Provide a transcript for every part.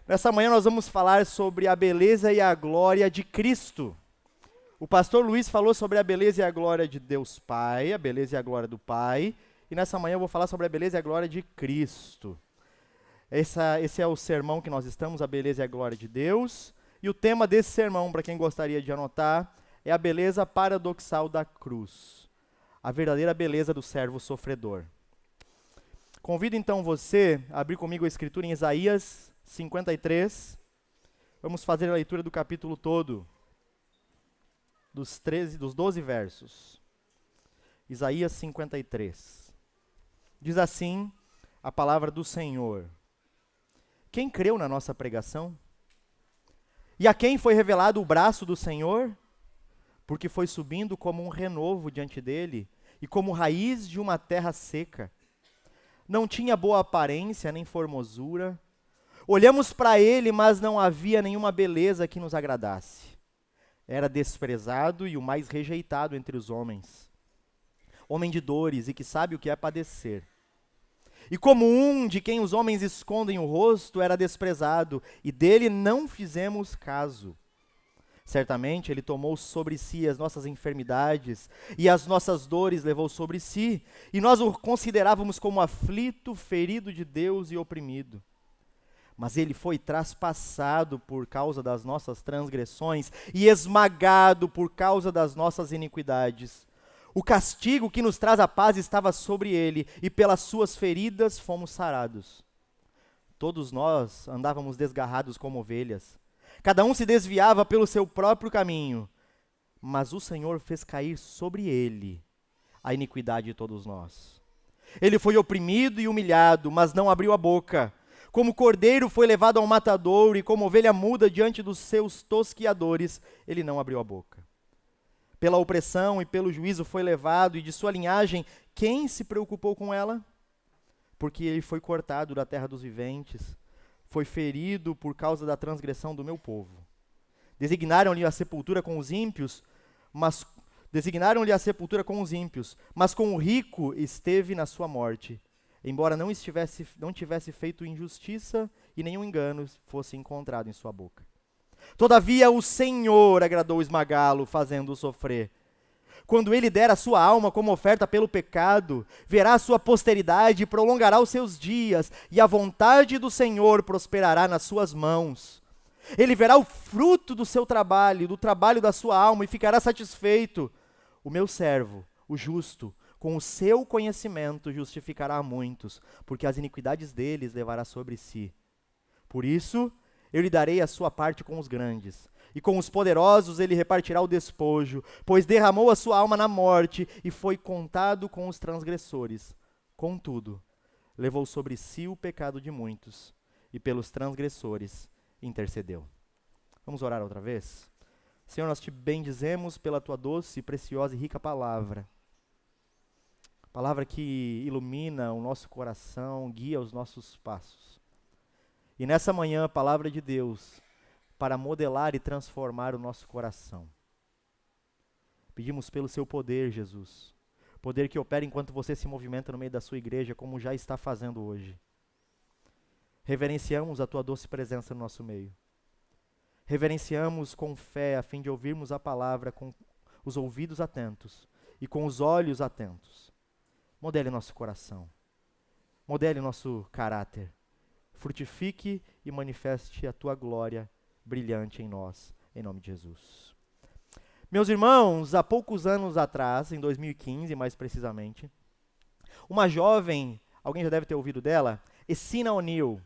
Nessa manhã nós vamos falar sobre a beleza e a glória de Cristo. O pastor Luiz falou sobre a beleza e a glória de Deus Pai, a beleza e a glória do Pai, e nessa manhã eu vou falar sobre a beleza e a glória de Cristo. Esse é o sermão que nós estamos, a beleza e a glória de Deus, e o tema desse sermão, para quem gostaria de anotar, é a beleza paradoxal da cruz, a verdadeira beleza do servo sofredor. Convido então você a abrir comigo a escritura em Isaías 53. Vamos fazer a leitura do capítulo todo, dos 12 versos. Isaías 53. Diz assim a palavra do Senhor: Quem creu na nossa pregação? E a quem foi revelado o braço do Senhor? Porque foi subindo como um renovo diante dele, e como raiz de uma terra seca. Não tinha boa aparência, nem formosura. Olhamos para ele, mas não havia nenhuma beleza que nos agradasse. Era desprezado e o mais rejeitado entre os homens. Homem de dores e que sabe o que é padecer. E como um de quem os homens escondem o rosto, era desprezado, e dele não fizemos caso. Certamente ele tomou sobre si as nossas enfermidades, e as nossas dores levou sobre si, e nós o considerávamos como aflito, ferido de Deus e oprimido. Mas ele foi traspassado por causa das nossas transgressões, e esmagado por causa das nossas iniquidades. O castigo que nos traz a paz estava sobre ele, e pelas suas feridas fomos sarados. Todos nós andávamos desgarrados como ovelhas. Cada um se desviava pelo seu próprio caminho, mas o Senhor fez cair sobre ele a iniquidade de todos nós. Ele foi oprimido e humilhado, mas não abriu a boca. Como cordeiro foi levado ao matadouro, e como ovelha muda diante dos seus tosquiadores, ele não abriu a boca. Pela opressão e pelo juízo foi levado, e de sua linhagem, quem se preocupou com ela? Porque ele foi cortado da terra dos viventes, foi ferido por causa da transgressão do meu povo. Designaram-lhe a sepultura com os ímpios, mas com o rico esteve na sua morte, embora não tivesse feito injustiça e nenhum engano fosse encontrado em sua boca. Todavia o Senhor agradou esmagá-lo, fazendo-o sofrer. Quando ele der a sua alma como oferta pelo pecado, verá a sua posteridade e prolongará os seus dias, e a vontade do Senhor prosperará nas suas mãos. Ele verá o fruto do seu trabalho, do trabalho da sua alma, e ficará satisfeito. O meu servo, o justo, com o seu conhecimento justificará a muitos, porque as iniquidades deles levará sobre si. Por isso, eu lhe darei a sua parte com os grandes, e com os poderosos ele repartirá o despojo, pois derramou a sua alma na morte e foi contado com os transgressores. Contudo, levou sobre si o pecado de muitos, e pelos transgressores intercedeu. Vamos orar outra vez? Senhor, nós te bendizemos pela tua doce, preciosa e rica palavra. Palavra que ilumina o nosso coração, guia os nossos passos. E nessa manhã, a palavra de Deus, para modelar e transformar o nosso coração. Pedimos pelo seu poder, Jesus, poder que opera enquanto você se movimenta no meio da sua igreja, como já está fazendo hoje. Reverenciamos a tua doce presença no nosso meio. Reverenciamos com fé, a fim de ouvirmos a palavra com os ouvidos atentos e com os olhos atentos. Modele nosso coração, modele nosso caráter, frutifique e manifeste a tua glória brilhante em nós, em nome de Jesus. Meus irmãos, há poucos anos atrás, em 2015 mais precisamente, uma jovem, alguém já deve ter ouvido dela, Essina O'Neal.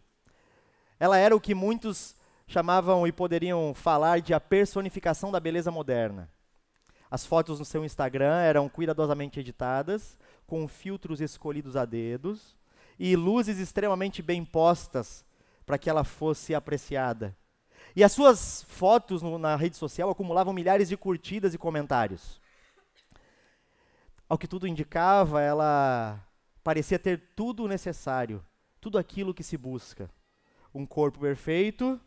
Ela era o que muitos chamavam e poderiam falar de a personificação da beleza moderna. As fotos no seu Instagram eram cuidadosamente editadas, com filtros escolhidos a dedos e luzes extremamente bem postas para que ela fosse apreciada. E as suas fotos na rede social acumulavam milhares de curtidas e comentários. Ao que tudo indicava, ela parecia ter tudo o necessário, tudo aquilo que se busca. Um corpo perfeito,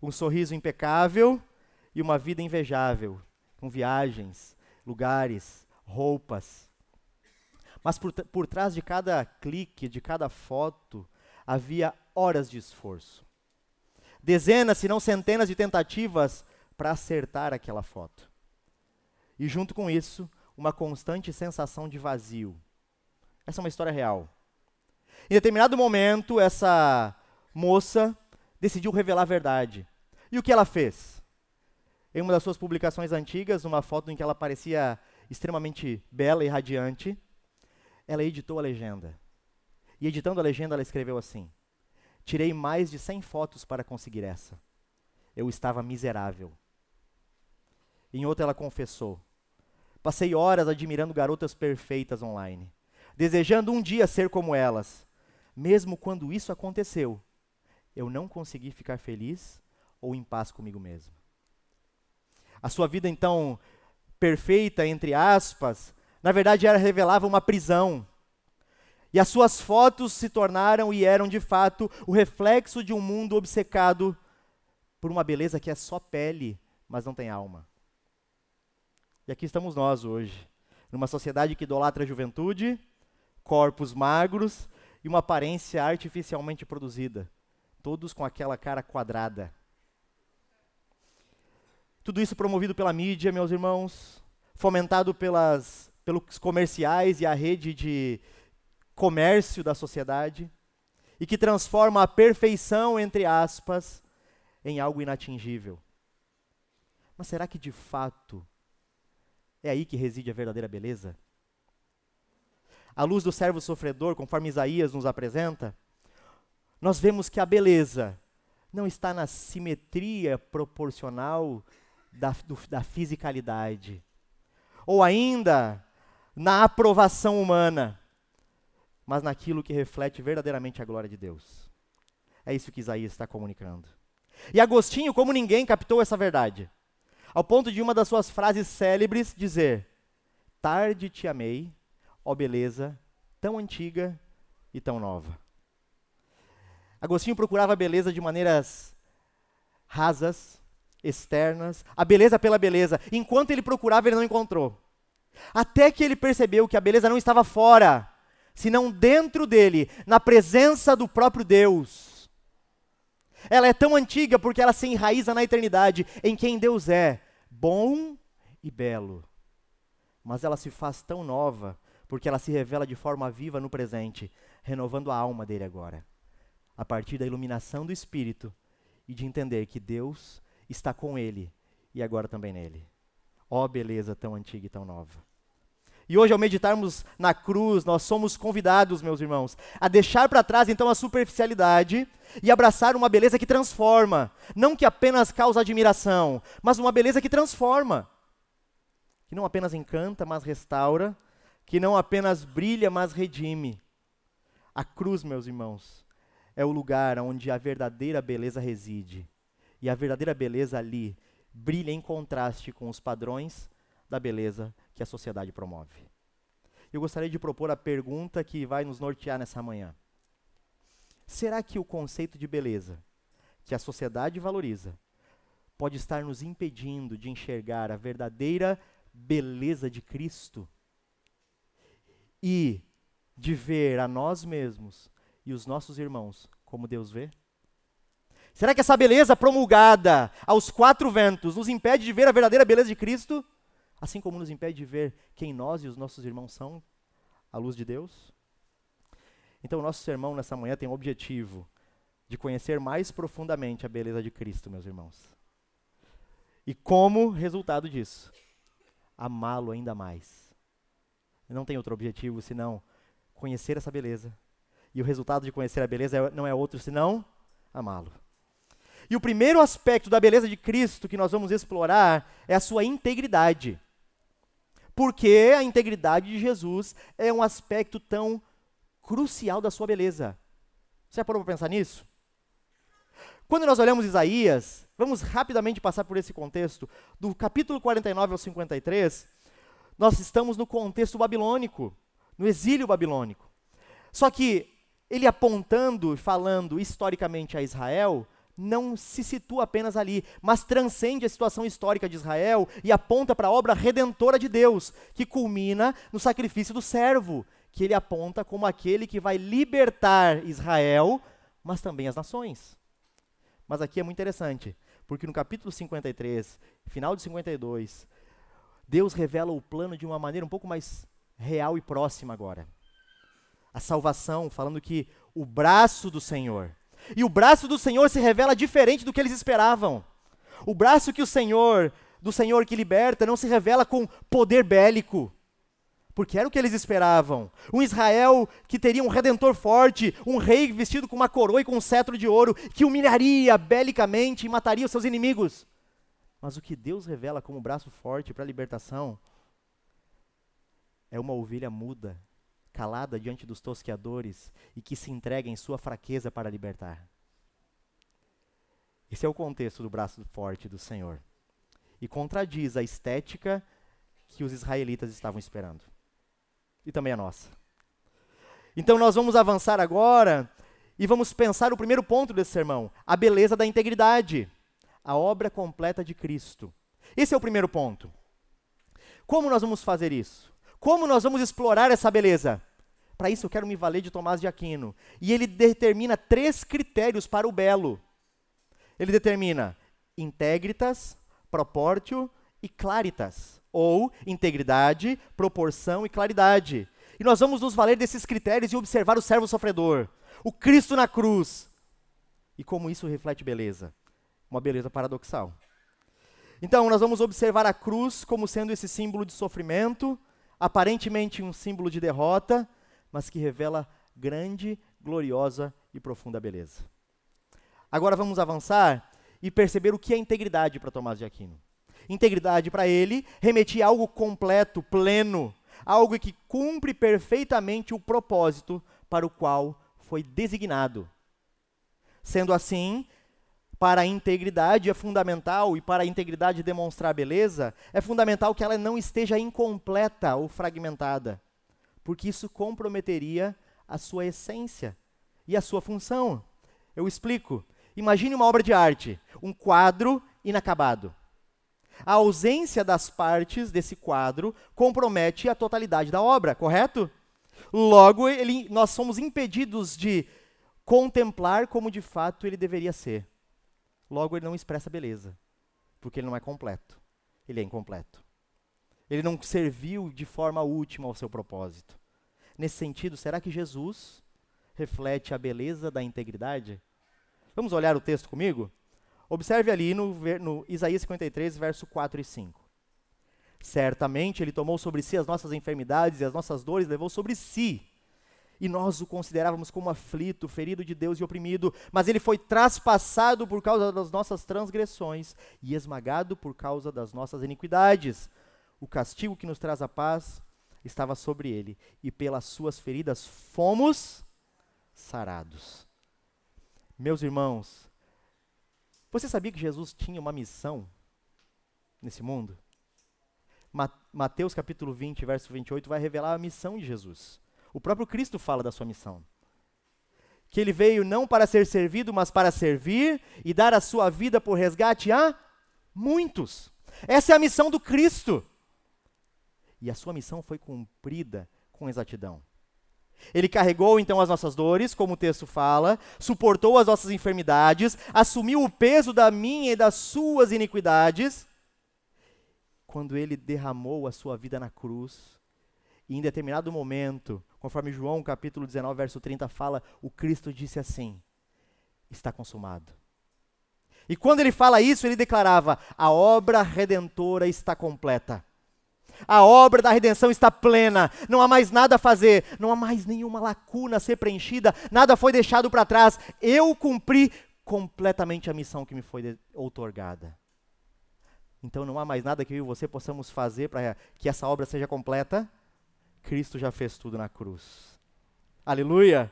um sorriso impecável e uma vida invejável, com viagens, lugares, roupas. Mas por trás de cada clique, de cada foto, havia horas de esforço. dezenas, se não centenas de tentativas para acertar aquela foto. E junto com isso, uma constante sensação de vazio. Essa é uma história real. Em determinado momento, essa moça decidiu revelar a verdade. E o que ela fez? Em uma das suas publicações antigas, uma foto em que ela parecia extremamente bela e radiante, ela editou a legenda. E editando a legenda, ela escreveu assim: tirei mais de 100 fotos para conseguir essa. Eu estava miserável. Em outra, ela confessou: passei horas admirando garotas perfeitas online, desejando um dia ser como elas. Mesmo quando isso aconteceu, eu não consegui ficar feliz ou em paz comigo mesmo. A sua vida, então, perfeita, entre aspas, na verdade revelava uma prisão. E as suas fotos se tornaram e eram, de fato, o reflexo de um mundo obcecado por uma beleza que é só pele, mas não tem alma. E aqui estamos nós hoje, numa sociedade que idolatra a juventude, corpos magros e uma aparência artificialmente produzida, todos com aquela cara quadrada. Tudo isso promovido pela mídia, meus irmãos, fomentado pelos comerciais e a rede de comércio da sociedade, e que transforma a perfeição, entre aspas, em algo inatingível. Mas será que de fato é aí que reside a verdadeira beleza? À luz do servo sofredor, conforme Isaías nos apresenta, nós vemos que a beleza não está na simetria proporcional da fisicalidade, ou ainda na aprovação humana, mas naquilo que reflete verdadeiramente a glória de Deus. É isso que Isaías está comunicando. E Agostinho, como ninguém, captou essa verdade, ao ponto de uma das suas frases célebres dizer: tarde te amei, ó beleza, tão antiga e tão nova. Agostinho procurava a beleza de maneiras rasas, externas, a beleza pela beleza. Enquanto ele procurava, ele não encontrou. Até que ele percebeu que a beleza não estava fora, senão dentro dele, na presença do próprio Deus. Ela é tão antiga porque ela se enraiza na eternidade, em quem Deus é bom e belo. Mas ela se faz tão nova porque ela se revela de forma viva no presente, renovando a alma dele agora, a partir da iluminação do Espírito e de entender que Deus está com ele e agora também nele. Ó beleza tão antiga e tão nova. E hoje, ao meditarmos na cruz, nós somos convidados, meus irmãos, a deixar para trás então a superficialidade e abraçar uma beleza que transforma, não que apenas causa admiração, mas uma beleza que transforma, que não apenas encanta, mas restaura, que não apenas brilha, mas redime. A cruz, meus irmãos, é o lugar onde a verdadeira beleza reside. E a verdadeira beleza ali brilha em contraste com os padrões da beleza que a sociedade promove. Eu gostaria de propor a pergunta que vai nos nortear nessa manhã. Será que o conceito de beleza que a sociedade valoriza pode estar nos impedindo de enxergar a verdadeira beleza de Cristo e de ver a nós mesmos e os nossos irmãos como Deus vê? Será que essa beleza promulgada aos quatro ventos nos impede de ver a verdadeira beleza de Cristo, assim como nos impede de ver quem nós e os nossos irmãos são à luz de Deus? Então, o nosso sermão nessa manhã tem o objetivo de conhecer mais profundamente a beleza de Cristo, meus irmãos. E como resultado disso, amá-lo ainda mais. Não tem outro objetivo senão conhecer essa beleza. E o resultado de conhecer a beleza não é outro senão amá-lo. E o primeiro aspecto da beleza de Cristo que nós vamos explorar é a sua integridade. Porque a integridade de Jesus é um aspecto tão crucial da sua beleza. Você já parou para pensar nisso? Quando nós olhamos Isaías, vamos rapidamente passar por esse contexto, do capítulo 49 ao 53, nós estamos no contexto babilônico, no exílio babilônico. Só que ele apontando e falando historicamente a Israel, não se situa apenas ali, mas transcende a situação histórica de Israel e aponta para a obra redentora de Deus, que culmina no sacrifício do servo, que ele aponta como aquele que vai libertar Israel, mas também as nações. Mas aqui é muito interessante, porque no capítulo 53, final de 52, Deus revela o plano de uma maneira um pouco mais real e próxima agora. A salvação, falando que o braço do Senhor. E o braço do Senhor se revela diferente do que eles esperavam. O braço que do Senhor que liberta, não se revela com poder bélico. Porque era o que eles esperavam. Um Israel que teria um redentor forte, um rei vestido com uma coroa e com um cetro de ouro, que humilharia belicamente e mataria os seus inimigos. Mas o que Deus revela como braço forte para a libertação é uma ovelha muda, calada diante dos tosqueadores e que se entrega em sua fraqueza para libertar. Esse é o contexto do braço forte do Senhor. E contradiz a estética que os israelitas estavam esperando. E também a nossa. Então nós vamos avançar agora e vamos pensar o primeiro ponto desse sermão, a beleza da integridade, a obra completa de Cristo. Esse é o primeiro ponto. Como nós vamos fazer isso? Como nós vamos explorar essa beleza? Para isso eu quero me valer de Tomás de Aquino. E ele determina 3 critérios para o belo. Ele determina integritas, proportio e claritas. Ou integridade, proporção e claridade. E nós vamos nos valer desses critérios e observar o servo sofredor, o Cristo na cruz. E como isso reflete beleza. Uma beleza paradoxal. Então, nós vamos observar a cruz como sendo esse símbolo de sofrimento, aparentemente um símbolo de derrota, mas que revela grande, gloriosa e profunda beleza. Agora vamos avançar e perceber o que é integridade para Tomás de Aquino. Integridade para ele remetia a algo completo, pleno, algo que cumpre perfeitamente o propósito para o qual foi designado. Sendo assim, para a integridade é fundamental, e para a integridade demonstrar beleza, é fundamental que ela não esteja incompleta ou fragmentada, porque isso comprometeria a sua essência e a sua função. Eu explico. Imagine uma obra de arte, um quadro inacabado. A ausência das partes desse quadro compromete a totalidade da obra, correto? Logo, nós somos impedidos de contemplar como de fato ele deveria ser. Logo, ele não expressa beleza, porque ele não é completo. Ele é incompleto. Ele não serviu de forma última ao seu propósito. Nesse sentido, será que Jesus reflete a beleza da integridade? Vamos olhar o texto comigo? Observe ali no Isaías 53, verso 4 e 5. Certamente ele tomou sobre si as nossas enfermidades e as nossas dores levou sobre si. E nós o considerávamos como aflito, ferido de Deus e oprimido, mas ele foi traspassado por causa das nossas transgressões e esmagado por causa das nossas iniquidades. O castigo que nos traz a paz estava sobre ele, e pelas suas feridas fomos sarados. Meus irmãos, você sabia que Jesus tinha uma missão nesse mundo? Mateus capítulo 20, verso 28 vai revelar a missão de Jesus. O próprio Cristo fala da sua missão. Que ele veio não para ser servido, mas para servir e dar a sua vida por resgate a muitos. Essa é a missão do Cristo. E a sua missão foi cumprida com exatidão. Ele carregou então as nossas dores, como o texto fala, suportou as nossas enfermidades, assumiu o peso da minha e das suas iniquidades. Quando ele derramou a sua vida na cruz, e em determinado momento, conforme João capítulo 19, verso 30 fala, o Cristo disse assim, está consumado. E quando ele fala isso, ele declarava, a obra redentora está completa. A obra da redenção está plena, não há mais nada a fazer, não há mais nenhuma lacuna a ser preenchida, nada foi deixado para trás. Eu cumpri completamente a missão que me foi outorgada. Então não há mais nada que eu e você possamos fazer para que essa obra seja completa. Cristo já fez tudo na cruz. Aleluia!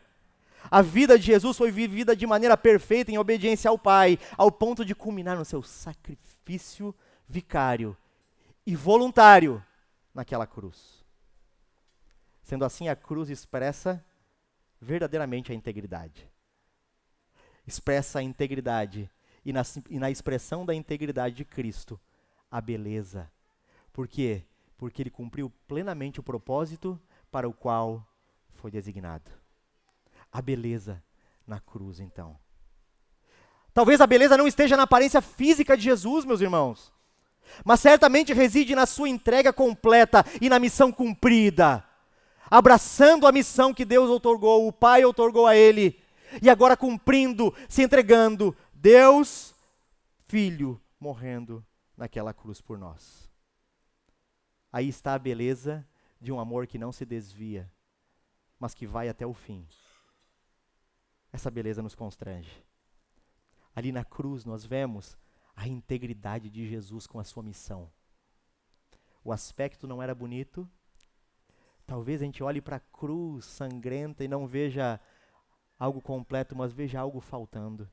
A vida de Jesus foi vivida de maneira perfeita em obediência ao Pai, ao ponto de culminar no seu sacrifício vicário e voluntário naquela cruz. Sendo assim, a cruz expressa verdadeiramente a integridade. Expressa a integridade e na expressão da integridade de Cristo, a beleza. Por quê? Porque ele cumpriu plenamente o propósito para o qual foi designado. A beleza na cruz, então. Talvez a beleza não esteja na aparência física de Jesus, meus irmãos, mas certamente reside na sua entrega completa e na missão cumprida, abraçando a missão que Deus outorgou, o Pai outorgou a ele, e agora cumprindo, se entregando, Deus, Filho, morrendo naquela cruz por nós. Aí está a beleza de um amor que não se desvia, mas que vai até o fim. Essa beleza nos constrange. Ali na cruz nós vemos a integridade de Jesus com a sua missão. O aspecto não era bonito. Talvez a gente olhe para a cruz sangrenta e não veja algo completo, mas veja algo faltando.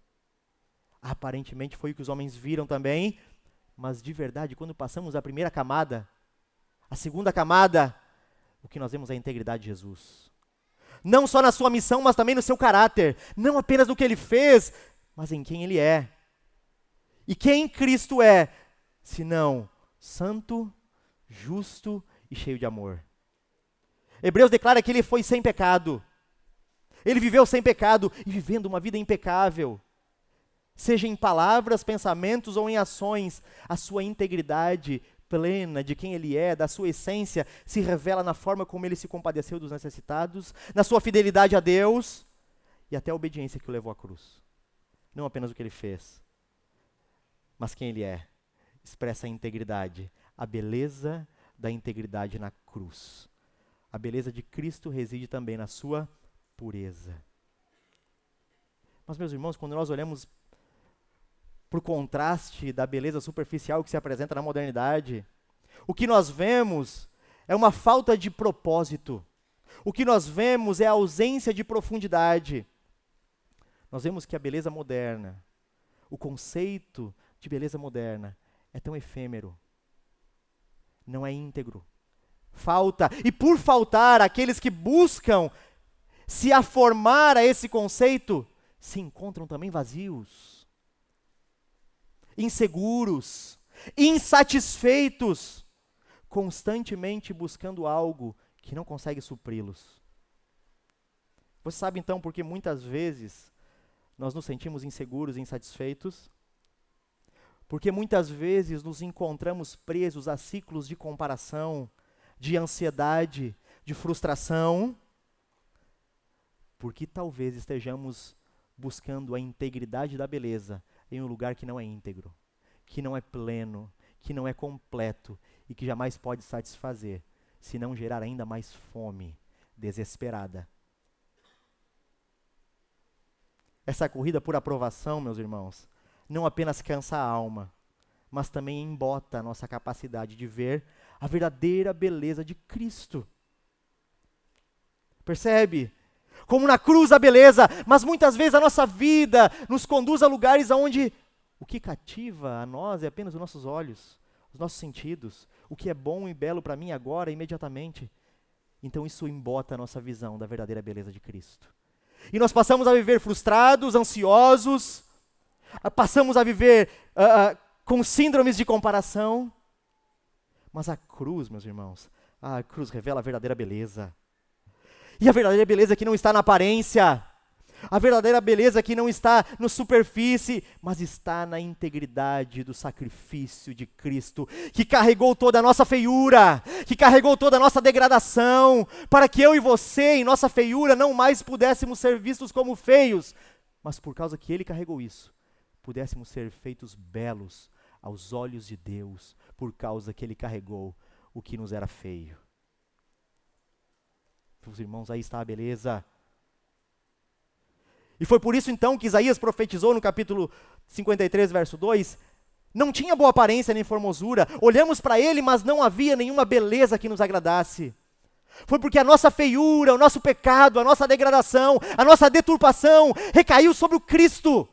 Aparentemente foi o que os homens viram também, mas de verdade, quando passamos a primeira camada, a segunda camada, o que nós vemos é a integridade de Jesus. Não só na sua missão, mas também no seu caráter. Não apenas no que ele fez, mas em quem ele é. E quem Cristo é, senão santo, justo e cheio de amor. Hebreus declara que ele foi sem pecado. Ele viveu sem pecado e vivendo uma vida impecável. Seja em palavras, pensamentos ou em ações, a sua integridade plena de quem ele é, da sua essência, se revela na forma como ele se compadeceu dos necessitados, na sua fidelidade a Deus e até a obediência que o levou à cruz. Não apenas o que ele fez, mas quem ele é. Expressa a integridade, a beleza da integridade na cruz. A beleza de Cristo reside também na sua pureza. Mas, meus irmãos, quando nós olhamos para o contraste da beleza superficial que se apresenta na modernidade, o que nós vemos é uma falta de propósito. O que nós vemos é a ausência de profundidade. Nós vemos que a beleza moderna, o conceito de beleza moderna é tão efêmero, não é íntegro. Falta, e por faltar, aqueles que buscam se aformar a esse conceito, se encontram também vazios, inseguros, insatisfeitos, constantemente buscando algo que não consegue supri-los. Você sabe então por que muitas vezes nós nos sentimos inseguros e insatisfeitos? Porque muitas vezes nos encontramos presos a ciclos de comparação, de ansiedade, de frustração, porque talvez estejamos buscando a integridade da beleza em um lugar que não é íntegro, que não é pleno, que não é completo e que jamais pode satisfazer, se não gerar ainda mais fome desesperada. Essa corrida por aprovação, meus irmãos, não apenas cansa a alma, mas também embota a nossa capacidade de ver a verdadeira beleza de Cristo. Percebe? Como na cruz a beleza, mas muitas vezes a nossa vida nos conduz a lugares onde o que cativa a nós é apenas os nossos olhos, os nossos sentidos, o que é bom e belo para mim agora, imediatamente. Então isso embota a nossa visão da verdadeira beleza de Cristo. E nós passamos a viver frustrados, ansiosos, passamos a viver com síndromes de comparação, mas a cruz, meus irmãos, a cruz revela a verdadeira beleza. E a verdadeira beleza que não está na aparência, a verdadeira beleza que não está na superfície, mas está na integridade do sacrifício de Cristo, que carregou toda a nossa feiura, que carregou toda a nossa degradação, para que eu e você, em nossa feiura, não mais pudéssemos ser vistos como feios, mas por causa que Ele carregou isso, pudéssemos ser feitos belos aos olhos de Deus, por causa que Ele carregou o que nos era feio. Meus irmãos, aí está a beleza. E foi por isso então que Isaías profetizou no capítulo 53, verso 2, não tinha boa aparência nem formosura, olhamos para ele, mas não havia nenhuma beleza que nos agradasse. Foi porque a nossa feiura, o nosso pecado, a nossa degradação, a nossa deturpação recaiu sobre o Cristo.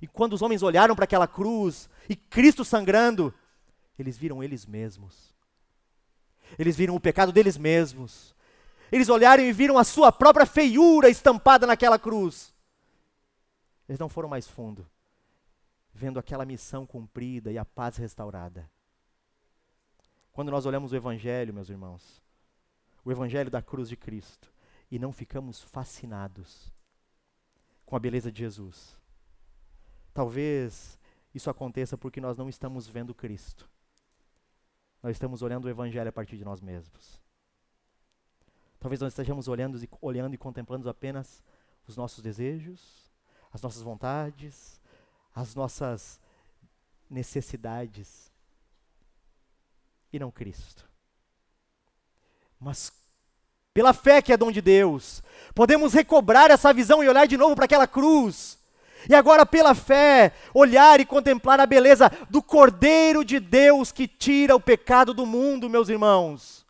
E quando os homens olharam para aquela cruz e Cristo sangrando, eles viram eles mesmos. Eles viram o pecado deles mesmos. Eles olharam e viram a sua própria feiura estampada naquela cruz. Eles não foram mais fundo, vendo aquela missão cumprida e a paz restaurada. Quando nós olhamos o Evangelho, meus irmãos, o Evangelho da cruz de Cristo, e não ficamos fascinados com a beleza de Jesus, Talvez isso aconteça porque nós não estamos vendo Cristo. Nós estamos olhando o Evangelho a partir de nós mesmos. Talvez nós estejamos olhando e contemplando apenas os nossos desejos, as nossas vontades, as nossas necessidades, e não Cristo. Mas pela fé que é dom de Deus, podemos recobrar essa visão e olhar de novo para aquela cruz. E agora, pela fé, olhar e contemplar a beleza do Cordeiro de Deus que tira o pecado do mundo, meus irmãos.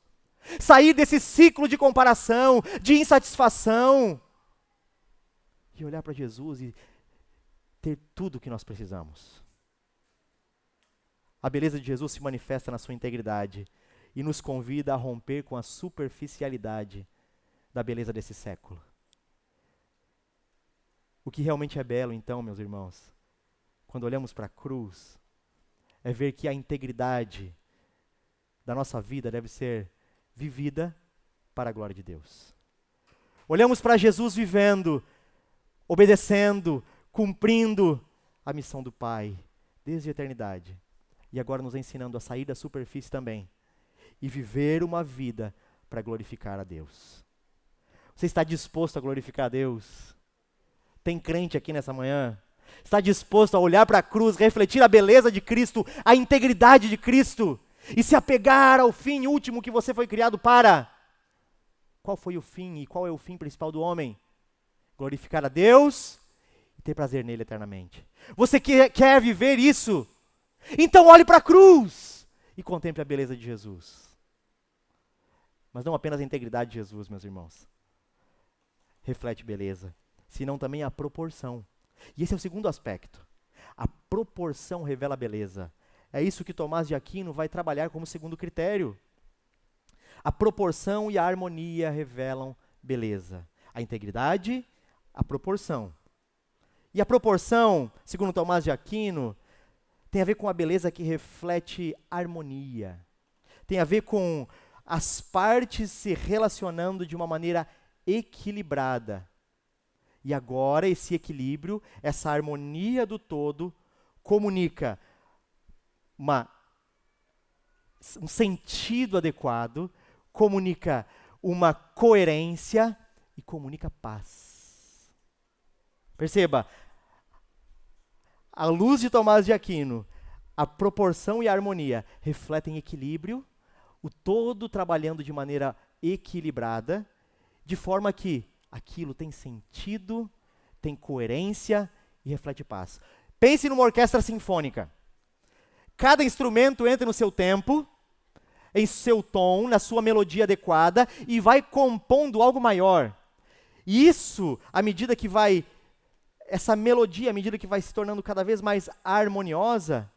Sair desse ciclo de comparação, de insatisfação. E olhar para Jesus e ter tudo o que nós precisamos. A beleza de Jesus se manifesta na sua integridade e nos convida a romper com a superficialidade da beleza desse século. O que realmente é belo, então, meus irmãos, quando olhamos para a cruz, é ver que a integridade da nossa vida deve ser vivida para a glória de Deus. Olhamos para Jesus vivendo, obedecendo, cumprindo a missão do Pai, desde a eternidade. E agora nos ensinando a sair da superfície também e viver uma vida para glorificar a Deus. Você está disposto a glorificar a Deus? Tem crente aqui nessa manhã? Está disposto a olhar para a cruz, refletir a beleza de Cristo, a integridade de Cristo e se apegar ao fim último que você foi criado para? Qual foi o fim e qual é o fim principal do homem? Glorificar a Deus e ter prazer nele eternamente. Você quer viver isso? Então olhe para a cruz e contemple a beleza de Jesus. Mas não apenas a integridade de Jesus, meus irmãos. Reflete beleza, senão também a proporção. E esse é o segundo aspecto. A proporção revela a beleza. É isso que Tomás de Aquino vai trabalhar como segundo critério. A proporção e a harmonia revelam beleza. A integridade, a proporção. E a proporção, segundo Tomás de Aquino, tem a ver com a beleza que reflete harmonia. Tem a ver com as partes se relacionando de uma maneira equilibrada. E agora esse equilíbrio, essa harmonia do todo, comunica um sentido adequado, comunica uma coerência e comunica paz. Perceba, à luz de Tomás de Aquino, a proporção e a harmonia refletem equilíbrio, o todo trabalhando de maneira equilibrada, de forma que aquilo tem sentido, tem coerência e reflete paz. Pense numa orquestra sinfônica. Cada instrumento entra no seu tempo, em seu tom, na sua melodia adequada e vai compondo algo maior. E isso, essa melodia, à medida que vai se tornando cada vez mais harmoniosa,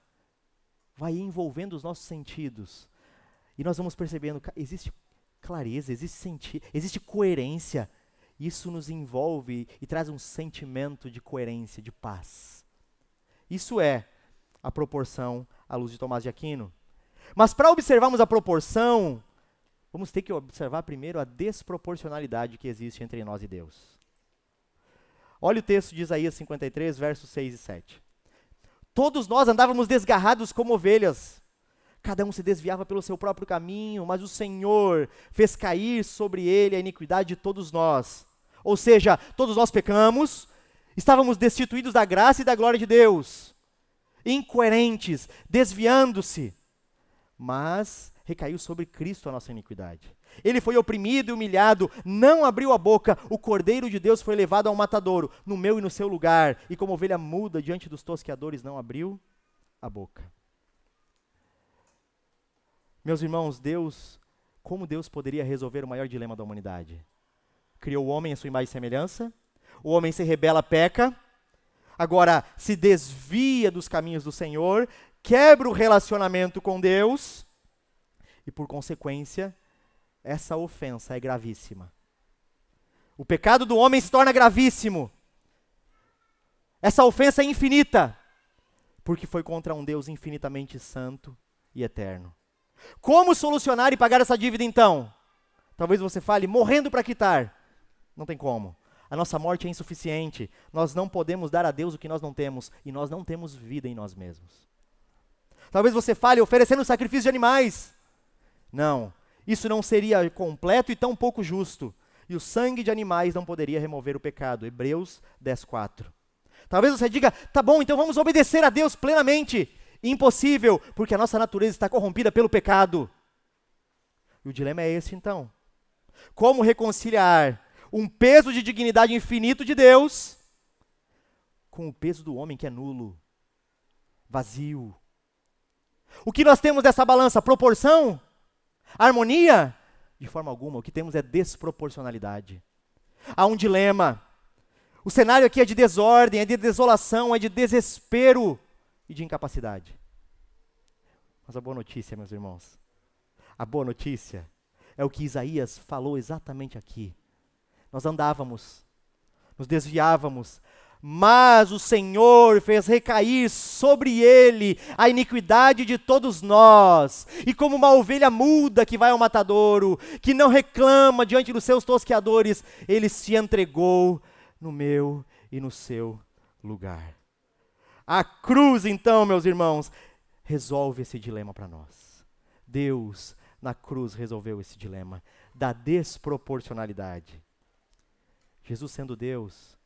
vai envolvendo os nossos sentidos. E nós vamos percebendo que existe clareza, existe coerência. Isso nos envolve e traz um sentimento de coerência, de paz. Isso é a proporção à luz de Tomás de Aquino. Mas para observarmos a proporção, vamos ter que observar primeiro a desproporcionalidade que existe entre nós e Deus. Olha o texto de Isaías 53, versos 6 e 7. Todos nós andávamos desgarrados como ovelhas. Cada um se desviava pelo seu próprio caminho, mas o Senhor fez cair sobre ele a iniquidade de todos nós. Ou seja, todos nós pecamos, estávamos destituídos da graça e da glória de Deus, incoerentes, desviando-se, mas recaiu sobre Cristo a nossa iniquidade. Ele foi oprimido e humilhado, não abriu a boca, o Cordeiro de Deus foi levado ao matadouro, no meu e no seu lugar, e como ovelha muda diante dos tosqueadores, não abriu a boca. Meus irmãos, como Deus poderia resolver o maior dilema da humanidade? Criou o homem à sua imagem e semelhança, o homem se rebela, peca, agora se desvia dos caminhos do Senhor, quebra o relacionamento com Deus, e por consequência, essa ofensa é gravíssima. O pecado do homem se torna gravíssimo. Essa ofensa é infinita, porque foi contra um Deus infinitamente santo e eterno. Como solucionar e pagar essa dívida então? Talvez você fale, morrendo para quitar. Não tem como. A nossa morte é insuficiente. Nós não podemos dar a Deus o que nós não temos. E nós não temos vida em nós mesmos. Talvez você fale oferecendo sacrifício de animais. Não, isso não seria completo e tão pouco justo. E o sangue de animais não poderia remover o pecado. Hebreus 10:4. Talvez você diga, tá bom, então vamos obedecer a Deus plenamente. Impossível, porque a nossa natureza está corrompida pelo pecado. E o dilema é esse então. Como reconciliar um peso de dignidade infinito de Deus com o peso do homem que é nulo, vazio? O que nós temos dessa balança? Proporção? Harmonia? De forma alguma, o que temos é desproporcionalidade. Há um dilema. O cenário aqui é de desordem, é de desolação, é de desespero e de incapacidade. Mas a boa notícia, meus irmãos, a boa notícia é o que Isaías falou exatamente aqui. Nós andávamos, nos desviávamos, mas o Senhor fez recair sobre ele a iniquidade de todos nós. E como uma ovelha muda que vai ao matadouro, que não reclama diante dos seus tosqueadores, ele se entregou no meu e no seu lugar. A cruz, então, meus irmãos, resolve esse dilema para nós. Deus, na cruz, resolveu esse dilema da desproporcionalidade. Jesus, sendo Deus,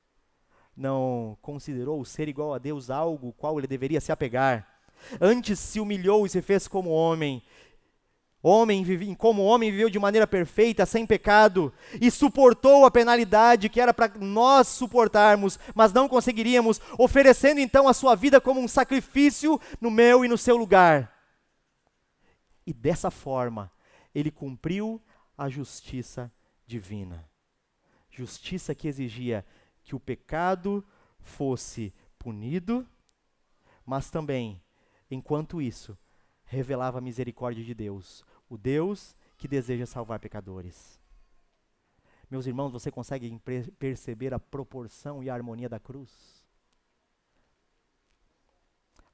não considerou o ser igual a Deus algo ao qual ele deveria se apegar. Antes se humilhou e se fez como homem. Como homem viveu de maneira perfeita, sem pecado, e suportou a penalidade que era para nós suportarmos, mas não conseguiríamos, oferecendo então a sua vida como um sacrifício no meu e no seu lugar. E dessa forma, ele cumpriu a justiça divina. Justiça que exigia que o pecado fosse punido, mas também, enquanto isso, revelava a misericórdia de Deus, o Deus que deseja salvar pecadores. Meus irmãos, você consegue perceber a proporção e a harmonia da cruz?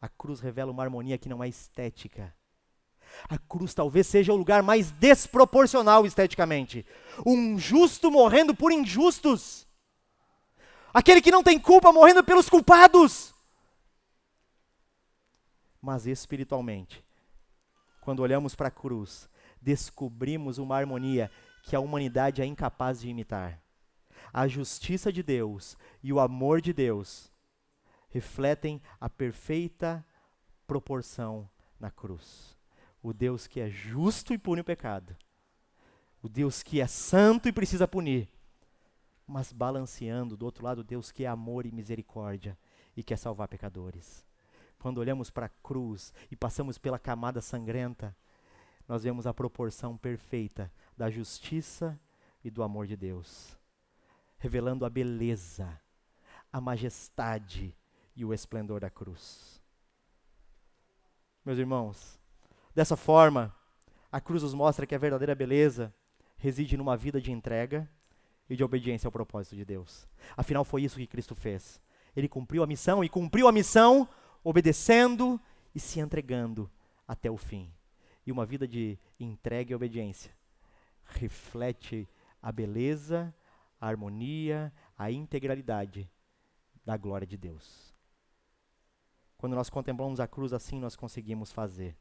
A cruz revela uma harmonia que não é estética. A cruz talvez seja o lugar mais desproporcional esteticamente. Um justo morrendo por injustos. Aquele que não tem culpa morrendo pelos culpados. Mas espiritualmente, quando olhamos para a cruz, descobrimos uma harmonia que a humanidade é incapaz de imitar. A justiça de Deus e o amor de Deus refletem a perfeita proporção na cruz. O Deus que é justo e pune o pecado. O Deus que é santo e precisa punir. Mas balanceando do outro lado, Deus que é amor e misericórdia e quer salvar pecadores. Quando olhamos para a cruz e passamos pela camada sangrenta, nós vemos a proporção perfeita da justiça e do amor de Deus, revelando a beleza, a majestade e o esplendor da cruz. Meus irmãos, dessa forma, a cruz nos mostra que a verdadeira beleza reside numa vida de entrega e de obediência ao propósito de Deus. Afinal, foi isso que Cristo fez. Ele cumpriu a missão e cumpriu a missão obedecendo e se entregando até o fim. E uma vida de entrega e obediência reflete a beleza, a harmonia, a integralidade da glória de Deus. Quando nós contemplamos a cruz assim, nós conseguimos fazer.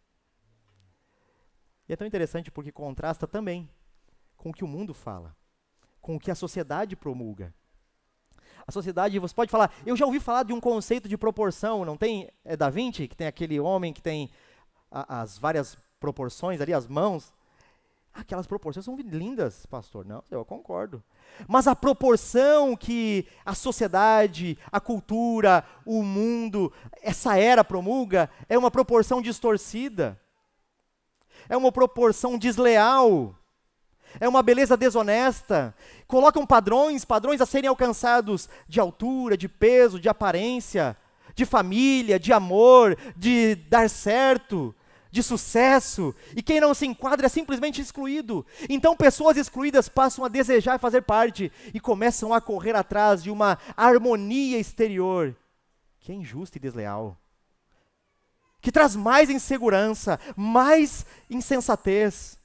E é tão interessante porque contrasta também com o que o mundo fala, com o que a sociedade promulga. A sociedade, você pode falar, eu já ouvi falar de um conceito de proporção, não tem? É Da Vinci, que tem aquele homem que tem as várias proporções ali, as mãos. Aquelas proporções são lindas, pastor. Não, eu concordo. Mas a proporção que a sociedade, a cultura, o mundo, essa era promulga, é uma proporção distorcida. É uma proporção desleal. É uma beleza desonesta. Colocam padrões a serem alcançados de altura, de peso, de aparência, de família, de amor, de dar certo, de sucesso. E quem não se enquadra é simplesmente excluído. Então pessoas excluídas passam a desejar fazer parte e começam a correr atrás de uma harmonia exterior que é injusta e desleal, que traz mais insegurança, mais insensatez.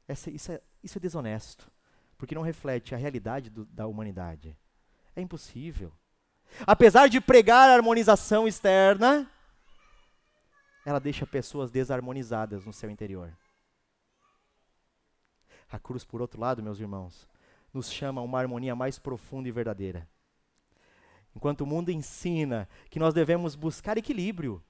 Isso é desonesto. porque não reflete a realidade da humanidade. É impossível. Apesar de pregar a harmonização externa, ela deixa pessoas desarmonizadas no seu interior. A cruz, por outro lado, meus irmãos, nos chama a uma harmonia mais profunda e verdadeira. Enquanto o mundo ensina que nós devemos buscar equilíbrio.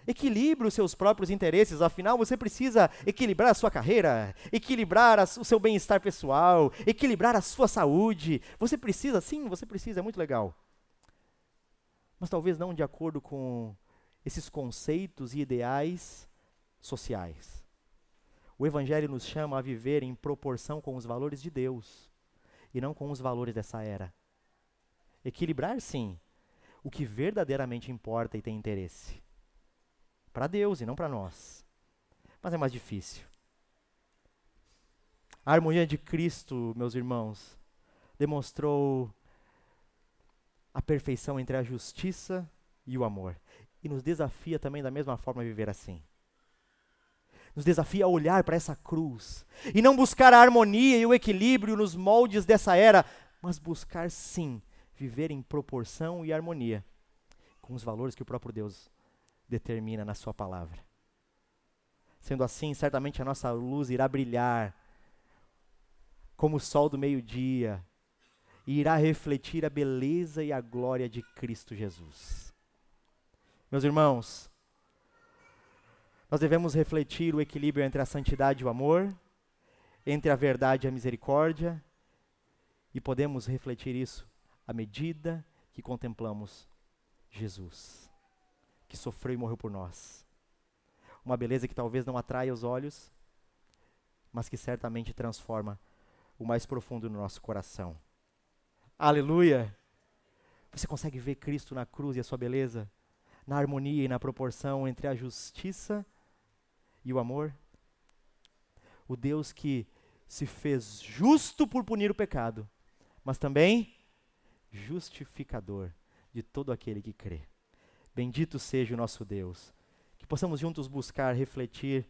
Equilibre os seus próprios interesses, afinal você precisa equilibrar a sua carreira, equilibrar o seu bem-estar pessoal, equilibrar a sua saúde. Você precisa, sim, você precisa, é muito legal. Mas talvez não de acordo com esses conceitos e ideais sociais. O Evangelho nos chama a viver em proporção com os valores de Deus e não com os valores dessa era. Equilibrar, sim, o que verdadeiramente importa e tem interesse. Para Deus e não para nós. Mas é mais difícil. A harmonia de Cristo, meus irmãos, demonstrou a perfeição entre a justiça e o amor. E nos desafia também da mesma forma a viver assim. Nos desafia a olhar para essa cruz e não buscar a harmonia e o equilíbrio nos moldes dessa era, mas buscar sim viver em proporção e harmonia com os valores que o próprio Deus determina na sua palavra. Sendo assim, certamente a nossa luz irá brilhar como o sol do meio-dia e irá refletir a beleza e a glória de Cristo Jesus. Meus irmãos, nós devemos refletir o equilíbrio entre a santidade e o amor, entre a verdade e a misericórdia, e podemos refletir isso à medida que contemplamos Jesus, que sofreu e morreu por nós. Uma beleza que talvez não atraia os olhos, mas que certamente transforma o mais profundo no nosso coração. Aleluia! Você consegue ver Cristo na cruz e a sua beleza? Na harmonia e na proporção entre a justiça e o amor? O Deus que se fez justo por punir o pecado, mas também justificador de todo aquele que crê. Bendito seja o nosso Deus. Que possamos juntos buscar refletir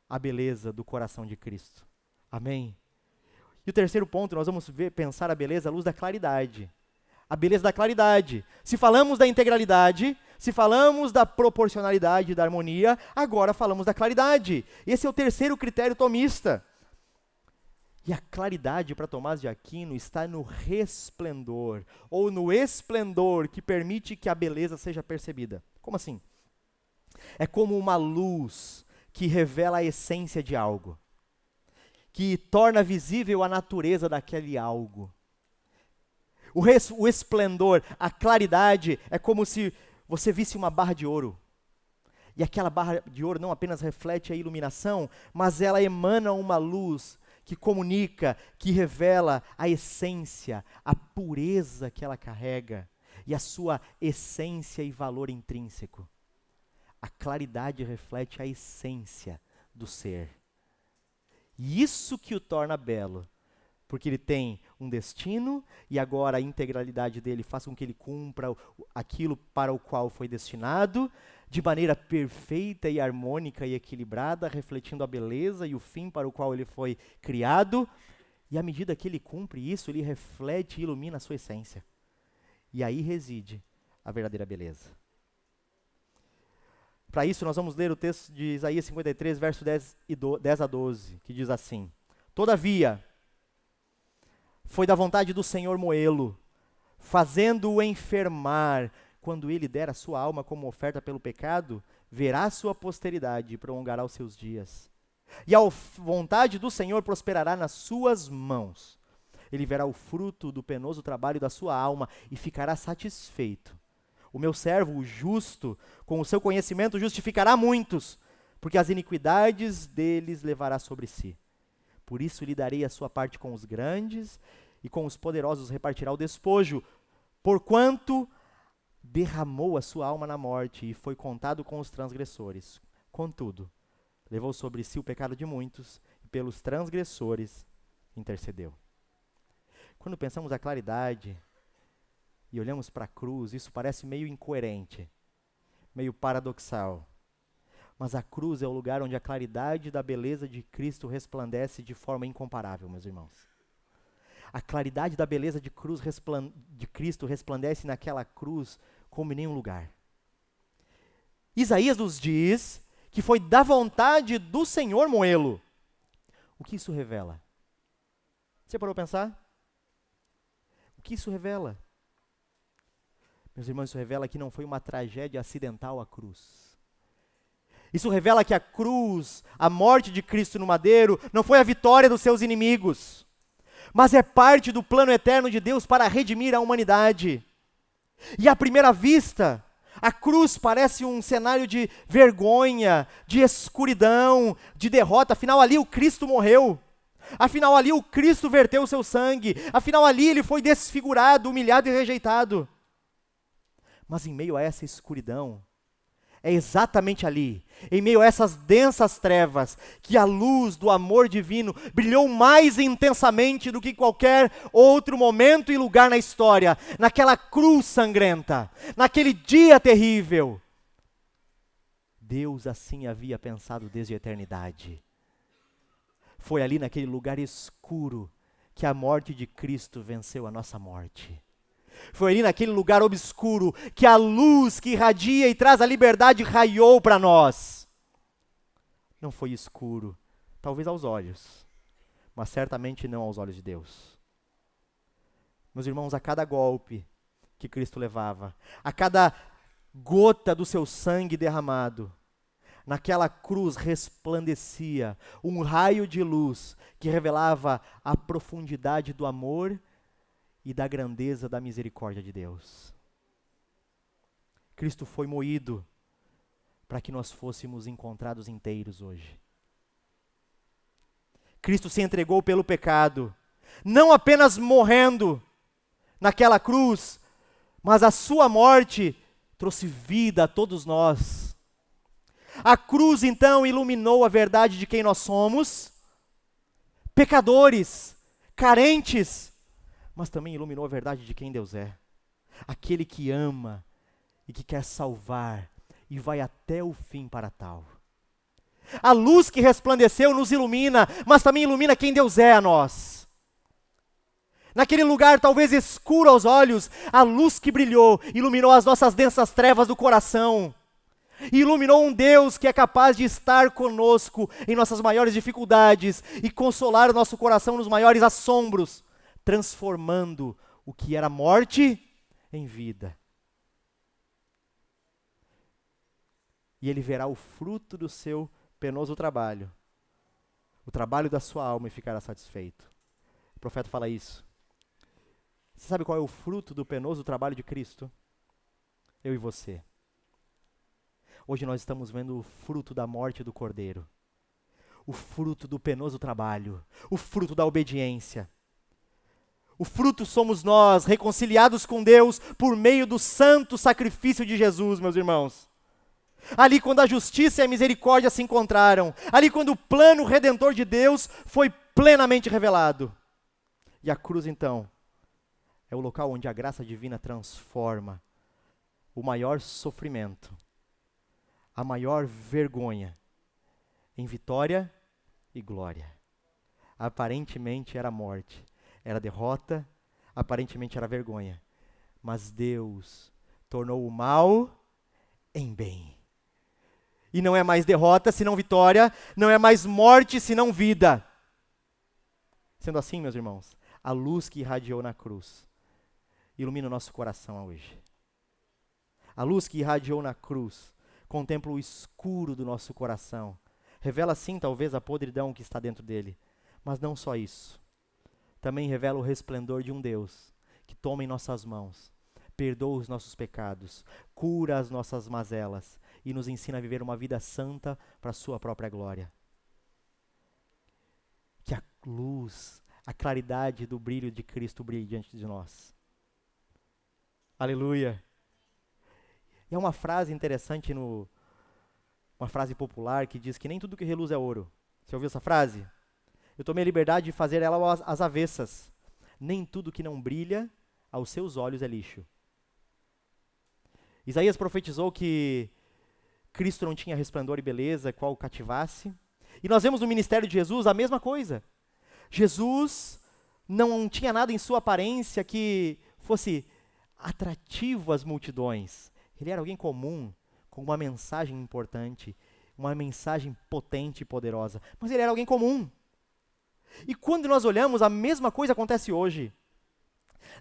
a beleza do coração de Cristo. Amém? E o terceiro ponto, nós vamos pensar a beleza à luz da claridade. A beleza da claridade. Se falamos da integralidade, se falamos da proporcionalidade, da harmonia, agora falamos da claridade. Esse é o terceiro critério tomista. E a claridade para Tomás de Aquino está no resplendor, ou no esplendor que permite que a beleza seja percebida. Como assim? É como uma luz que revela a essência de algo, que torna visível a natureza daquele algo. O esplendor, a claridade, é como se você visse uma barra de ouro. E aquela barra de ouro não apenas reflete a iluminação, mas ela emana uma luz que comunica, que revela a essência, a pureza que ela carrega e a sua essência e valor intrínseco. A claridade reflete a essência do ser. E isso que o torna belo, porque ele tem um destino e agora a integralidade dele faz com que ele cumpra aquilo para o qual foi destinado, de maneira perfeita e harmônica e equilibrada, refletindo a beleza e o fim para o qual ele foi criado. E à medida que ele cumpre isso, ele reflete e ilumina a sua essência. E aí reside a verdadeira beleza. Para isso, nós vamos ler o texto de Isaías 53, verso 10 a 12, que diz assim: Todavia, foi da vontade do Senhor moê-lo, fazendo-o enfermar. Quando ele der a sua alma como oferta pelo pecado, verá sua posteridade e prolongará os seus dias. E a vontade do Senhor prosperará nas suas mãos. Ele verá o fruto do penoso trabalho da sua alma e ficará satisfeito. O meu servo, o justo, com o seu conhecimento justificará muitos, porque as iniquidades deles levará sobre si. Por isso lhe darei a sua parte com os grandes, e com os poderosos repartirá o despojo, porquanto derramou a sua alma na morte e foi contado com os transgressores. Contudo, levou sobre si o pecado de muitos e pelos transgressores intercedeu. Quando pensamos a claridade e olhamos para a cruz, isso parece meio incoerente, meio paradoxal. Mas a cruz é o lugar onde a claridade da beleza de Cristo resplandece de forma incomparável, meus irmãos. A claridade da beleza de Cristo resplandece naquela cruz como em nenhum lugar. Isaías nos diz que foi da vontade do Senhor moê-lo. O que isso revela? Você parou para pensar? O que isso revela? Meus irmãos, isso revela que não foi uma tragédia acidental a cruz. Isso revela que a cruz, a morte de Cristo no madeiro, não foi a vitória dos seus inimigos, mas é parte do plano eterno de Deus para redimir a humanidade. E à primeira vista, a cruz parece um cenário de vergonha, de escuridão, de derrota. Afinal, ali o Cristo morreu. Afinal, ali o Cristo verteu o seu sangue. Afinal, ali ele foi desfigurado, humilhado e rejeitado. Mas em meio a essa escuridão, é exatamente ali, em meio a essas densas trevas, que a luz do amor divino brilhou mais intensamente do que qualquer outro momento e lugar na história, naquela cruz sangrenta, naquele dia terrível. Deus assim havia pensado desde a eternidade. Foi ali naquele lugar escuro que a morte de Cristo venceu a nossa morte. Foi ali naquele lugar obscuro que a luz que irradia e traz a liberdade raiou para nós. Não foi escuro, talvez aos olhos, mas certamente não aos olhos de Deus. Meus irmãos, a cada golpe que Cristo levava, a cada gota do seu sangue derramado, naquela cruz resplandecia um raio de luz que revelava a profundidade do amor e da grandeza da misericórdia de Deus. Cristo foi moído para que nós fôssemos encontrados inteiros hoje. Cristo se entregou pelo pecado, não apenas morrendo naquela cruz, mas a sua morte trouxe vida a todos nós. A cruz então iluminou a verdade de quem nós somos, pecadores, carentes, mas também iluminou a verdade de quem Deus é. Aquele que ama e que quer salvar e vai até o fim para tal. A luz que resplandeceu nos ilumina, mas também ilumina quem Deus é a nós. Naquele lugar talvez escuro aos olhos, a luz que brilhou iluminou as nossas densas trevas do coração. E iluminou um Deus que é capaz de estar conosco em nossas maiores dificuldades e consolar o nosso coração nos maiores assombros, transformando o que era morte em vida. E ele verá o fruto do seu penoso trabalho, o trabalho da sua alma, e ficará satisfeito. O profeta fala isso. Você sabe qual é o fruto do penoso trabalho de Cristo? Eu e você. Hoje nós estamos vendo o fruto da morte do Cordeiro, o fruto do penoso trabalho, o fruto da obediência. O fruto somos nós, reconciliados com Deus por meio do santo sacrifício de Jesus, meus irmãos. Ali quando a justiça e a misericórdia se encontraram, ali quando o plano redentor de Deus foi plenamente revelado. E a cruz então é o local onde a graça divina transforma o maior sofrimento, a maior vergonha, em vitória e glória. Aparentemente era morte, era derrota, aparentemente era vergonha, mas Deus tornou o mal em bem. E não é mais derrota, senão vitória, não é mais morte, senão vida. Sendo assim, meus irmãos, a luz que irradiou na cruz ilumina o nosso coração hoje. A luz que irradiou na cruz contempla o escuro do nosso coração. Revela sim, talvez, a podridão que está dentro dele. Mas não só isso. Também revela o resplendor de um Deus que toma em nossas mãos, perdoa os nossos pecados, cura as nossas mazelas e nos ensina a viver uma vida santa para a sua própria glória. Que a luz, a claridade do brilho de Cristo brilhe diante de nós. Aleluia! E é uma frase interessante, uma frase popular que diz que nem tudo que reluz é ouro. Você ouviu essa frase? Eu tomei a liberdade de fazer ela às avessas. Nem tudo que não brilha aos seus olhos é lixo. Isaías profetizou que Cristo não tinha resplendor e beleza, qual o cativasse. E nós vemos no ministério de Jesus a mesma coisa. Jesus não tinha nada em sua aparência que fosse atrativo às multidões. Ele era alguém comum, com uma mensagem importante, uma mensagem potente e poderosa. Mas ele era alguém comum. E quando nós olhamos, a mesma coisa acontece hoje.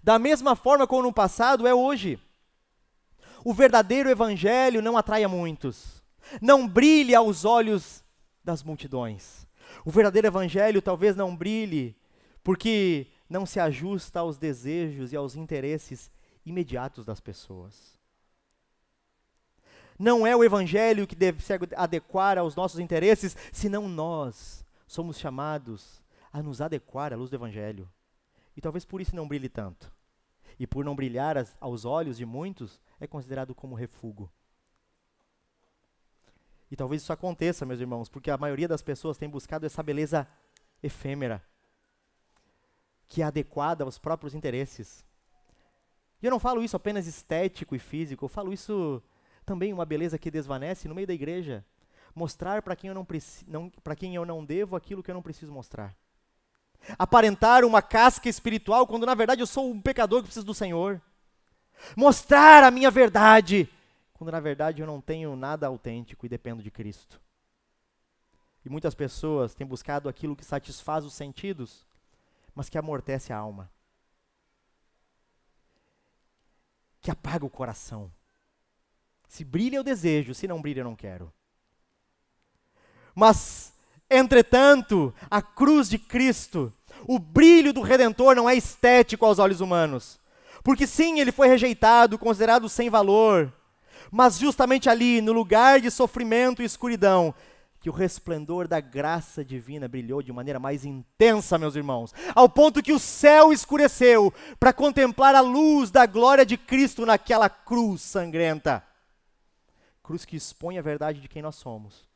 Da mesma forma como no passado, é hoje. O verdadeiro evangelho não atrai a muitos. Não brilha aos olhos das multidões. O verdadeiro evangelho talvez não brilhe porque não se ajusta aos desejos e aos interesses imediatos das pessoas. Não é o evangelho que deve se adequar aos nossos interesses, senão nós somos chamados a nos adequar à luz do evangelho. E talvez por isso não brilhe tanto. E por não brilhar aos olhos de muitos, é considerado como refúgio. E talvez isso aconteça, meus irmãos, porque a maioria das pessoas tem buscado essa beleza efêmera, que é adequada aos próprios interesses. E eu não falo isso apenas estético e físico, eu falo isso também uma beleza que desvanece no meio da igreja. Mostrar para quem eu não devo aquilo que eu não preciso mostrar. Aparentar uma casca espiritual, quando na verdade eu sou um pecador que precisa do Senhor. Mostrar a minha verdade, quando na verdade eu não tenho nada autêntico e dependo de Cristo. E muitas pessoas têm buscado aquilo que satisfaz os sentidos, mas que amortece a alma. Que apaga o coração. Se brilha eu desejo, se não brilha eu não quero. Mas, entretanto, a cruz de Cristo, o brilho do Redentor não é estético aos olhos humanos. Porque sim, ele foi rejeitado, considerado sem valor. Mas justamente ali, no lugar de sofrimento e escuridão, que o resplendor da graça divina brilhou de maneira mais intensa, meus irmãos, ao ponto que o céu escureceu para contemplar a luz da glória de Cristo naquela cruz sangrenta. Cruz que expõe a verdade de quem nós somos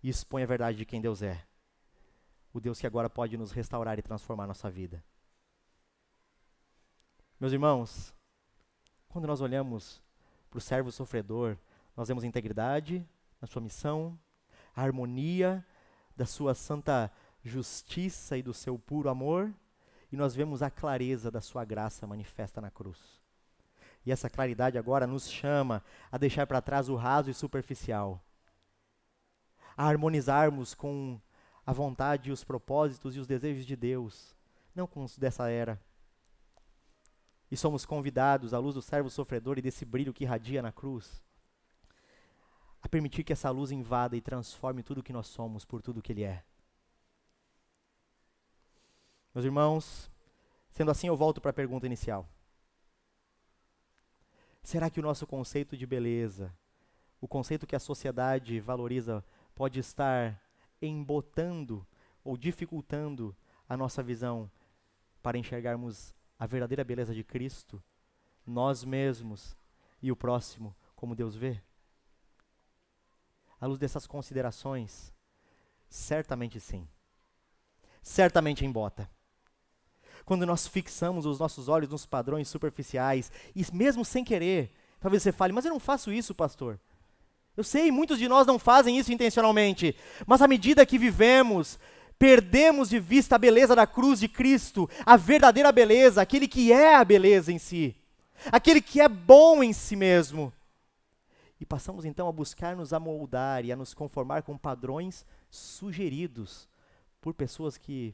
e expõe a verdade de quem Deus é. O Deus que agora pode nos restaurar e transformar a nossa vida. Meus irmãos, quando nós olhamos para o servo sofredor, nós vemos integridade na sua missão, a harmonia da sua santa justiça e do seu puro amor, e nós vemos a clareza da sua graça manifesta na cruz. E essa claridade agora nos chama a deixar para trás o raso e superficial, a harmonizarmos com a vontade, os propósitos e os desejos de Deus, não com os dessa era. E somos convidados, à luz do servo sofredor e desse brilho que irradia na cruz, a permitir que essa luz invada e transforme tudo o que nós somos por tudo que Ele é. Meus irmãos, sendo assim eu volto para a pergunta inicial. Será que o nosso conceito de beleza, o conceito que a sociedade valoriza, pode estar embotando ou dificultando a nossa visão para enxergarmos a verdadeira beleza de Cristo, nós mesmos e o próximo como Deus vê? À luz dessas considerações, certamente sim. Certamente embota. Quando nós fixamos os nossos olhos nos padrões superficiais, e mesmo sem querer, talvez você fale, mas eu não faço isso, pastor. Eu sei, muitos de nós não fazem isso intencionalmente, mas à medida que vivemos, perdemos de vista a beleza da cruz de Cristo, a verdadeira beleza, aquele que é a beleza em si, aquele que é bom em si mesmo. E passamos então a buscar nos amoldar e a nos conformar com padrões sugeridos por pessoas que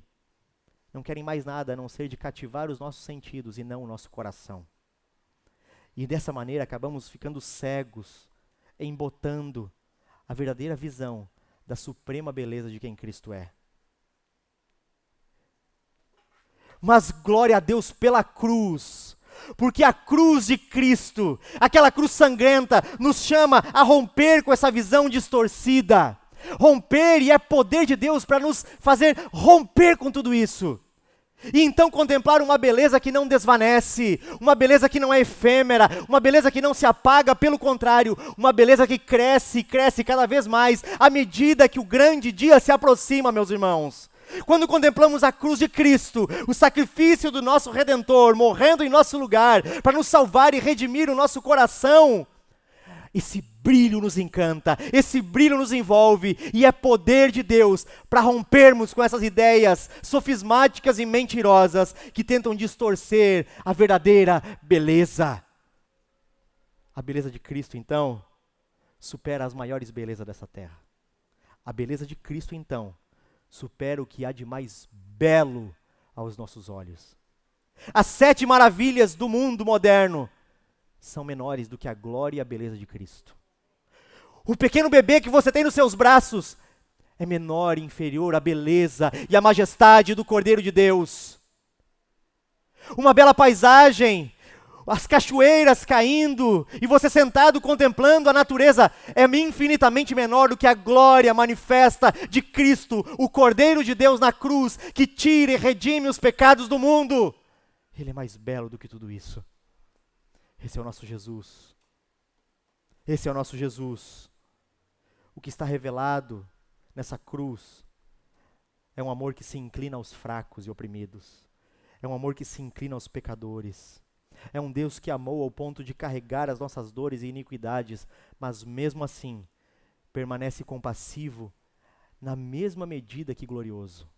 não querem mais nada a não ser de cativar os nossos sentidos e não o nosso coração. E dessa maneira acabamos ficando cegos, embotando a verdadeira visão da suprema beleza de quem Cristo é. Mas glória a Deus pela cruz, porque a cruz de Cristo, aquela cruz sangrenta, nos chama a romper com essa visão distorcida. Romper, e é poder de Deus para nos fazer romper com tudo isso. E então contemplar uma beleza que não desvanece, uma beleza que não é efêmera, uma beleza que não se apaga, pelo contrário, uma beleza que cresce e cresce cada vez mais, à medida que o grande dia se aproxima, meus irmãos. Quando contemplamos a cruz de Cristo, o sacrifício do nosso Redentor, morrendo em nosso lugar, para nos salvar e redimir o nosso coração, esse brilho nos encanta, esse brilho nos envolve, e é poder de Deus para rompermos com essas ideias sofismáticas e mentirosas que tentam distorcer a verdadeira beleza. A beleza de Cristo, então, supera as maiores belezas dessa terra. A beleza de Cristo, então, supera o que há de mais belo aos nossos olhos. As 7 maravilhas do mundo moderno são menores do que a glória e a beleza de Cristo. O pequeno bebê que você tem nos seus braços é menor e inferior à beleza e à majestade do Cordeiro de Deus. Uma bela paisagem, as cachoeiras caindo, e você sentado contemplando a natureza, é infinitamente menor do que a glória manifesta de Cristo, o Cordeiro de Deus na cruz, que tira e redime os pecados do mundo. Ele é mais belo do que tudo isso. Esse é o nosso Jesus. Esse é o nosso Jesus. O que está revelado nessa cruz é um amor que se inclina aos fracos e oprimidos. É um amor que se inclina aos pecadores. É um Deus que amou ao ponto de carregar as nossas dores e iniquidades, mas mesmo assim permanece compassivo na mesma medida que glorioso.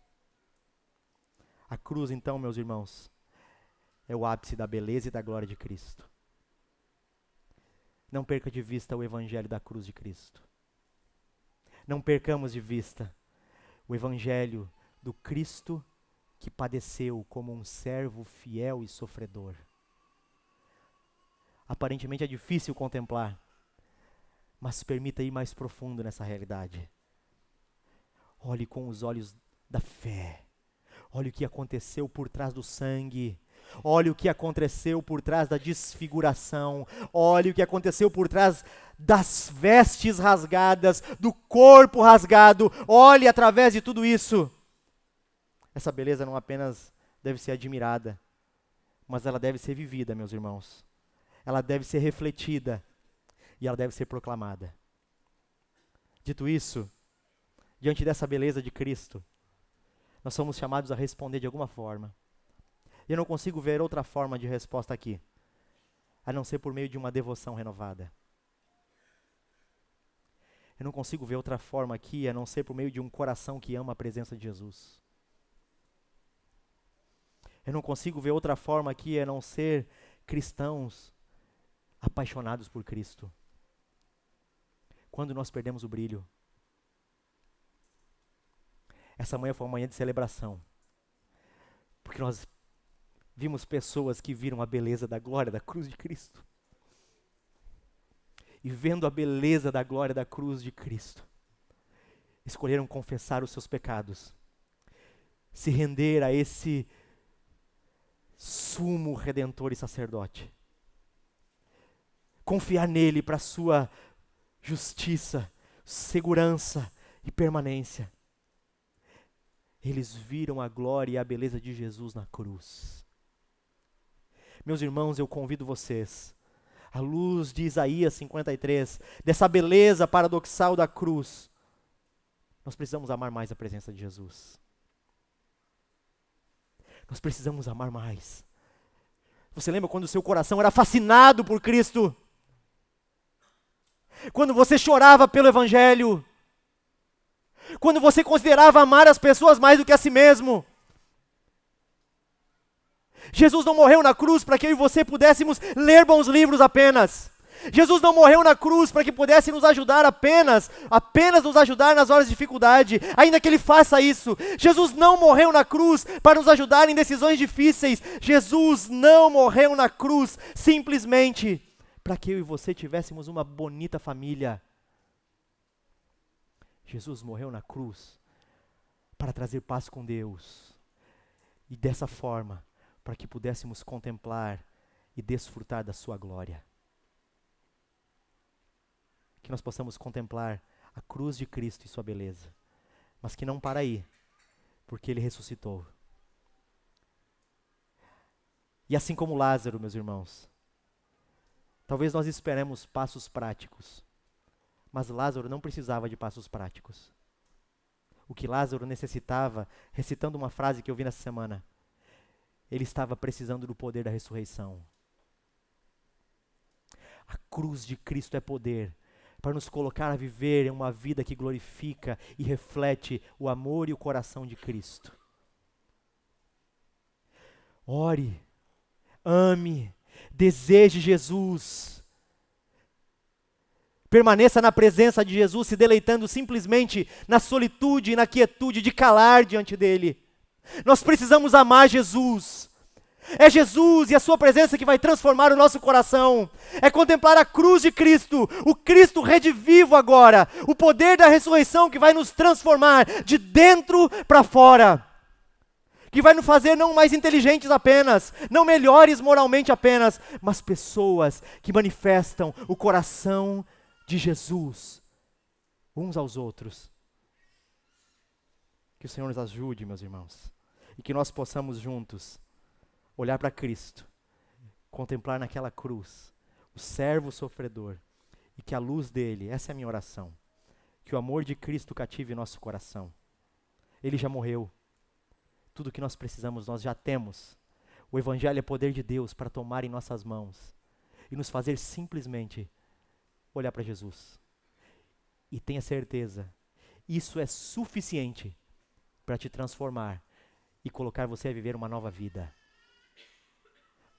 A cruz, então, meus irmãos, é o ápice da beleza e da glória de Cristo. Não perca de vista o evangelho da cruz de Cristo. Não percamos de vista o evangelho do Cristo que padeceu como um servo fiel e sofredor. Aparentemente é difícil contemplar, mas permita ir mais profundo nessa realidade. Olhe com os olhos da fé. Olhe o que aconteceu por trás do sangue. Olhe o que aconteceu por trás da desfiguração. Olhe o que aconteceu por trás das vestes rasgadas, do corpo rasgado. Olhe através de tudo isso. Essa beleza não apenas deve ser admirada, mas ela deve ser vivida, meus irmãos. Ela deve ser refletida e ela deve ser proclamada. Dito isso, diante dessa beleza de Cristo, nós somos chamados a responder de alguma forma. E eu não consigo ver outra forma de resposta aqui, a não ser por meio de uma devoção renovada. Eu não consigo ver outra forma aqui, a não ser por meio de um coração que ama a presença de Jesus. Eu não consigo ver outra forma aqui, a não ser cristãos apaixonados por Cristo. Quando nós perdemos o brilho. Essa manhã foi uma manhã de celebração, porque nós vimos pessoas que viram a beleza da glória da cruz de Cristo. E vendo a beleza da glória da cruz de Cristo, escolheram confessar os seus pecados, se render a esse sumo redentor e sacerdote, confiar nele para a sua justiça, segurança e permanência. Eles viram a glória e a beleza de Jesus na cruz. Meus irmãos, eu convido vocês, à luz de Isaías 53, dessa beleza paradoxal da cruz, nós precisamos amar mais a presença de Jesus. Nós precisamos amar mais. Você lembra quando o seu coração era fascinado por Cristo? Quando você chorava pelo Evangelho? Quando você considerava amar as pessoas mais do que a si mesmo? Jesus não morreu na cruz para que eu e você pudéssemos ler bons livros apenas. Jesus não morreu na cruz para que pudesse nos ajudar apenas nos ajudar nas horas de dificuldade, ainda que Ele faça isso. Jesus não morreu na cruz para nos ajudar em decisões difíceis. Jesus não morreu na cruz simplesmente para que eu e você tivéssemos uma bonita família. Jesus morreu na cruz para trazer paz com Deus. E dessa forma, para que pudéssemos contemplar e desfrutar da sua glória. Que nós possamos contemplar a cruz de Cristo e sua beleza, mas que não para aí, porque Ele ressuscitou. E assim como Lázaro, meus irmãos, talvez nós esperemos passos práticos, mas Lázaro não precisava de passos práticos. O que Lázaro necessitava, recitando uma frase que eu vi nessa semana, ele estava precisando do poder da ressurreição. A cruz de Cristo é poder para nos colocar a viver uma vida que glorifica e reflete o amor e o coração de Cristo. Ore, ame, deseje Jesus. Permaneça na presença de Jesus, se deleitando simplesmente na solitude e na quietude de calar diante dele. Nós precisamos amar Jesus. É Jesus e a sua presença que vai transformar o nosso coração. É contemplar a cruz de Cristo, o Cristo redivivo agora, o poder da ressurreição que vai nos transformar de dentro para fora. Que vai nos fazer não mais inteligentes apenas, não melhores moralmente apenas, mas pessoas que manifestam o coração de Jesus uns aos outros. Que o Senhor nos ajude, meus irmãos, e que nós possamos juntos olhar para Cristo, contemplar naquela cruz o servo sofredor, e que a luz dele, essa é a minha oração, que o amor de Cristo cative nosso coração. Ele já morreu. Tudo que nós precisamos, nós já temos. O Evangelho é poder de Deus para tomar em nossas mãos e nos fazer simplesmente olhar para Jesus. E tenha certeza, isso é suficiente para te transformar e colocar você a viver uma nova vida.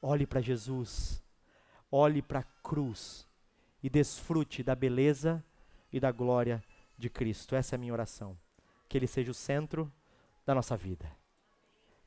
Olhe para Jesus, olhe para a cruz e desfrute da beleza e da glória de Cristo. Essa é a minha oração. Que Ele seja o centro da nossa vida.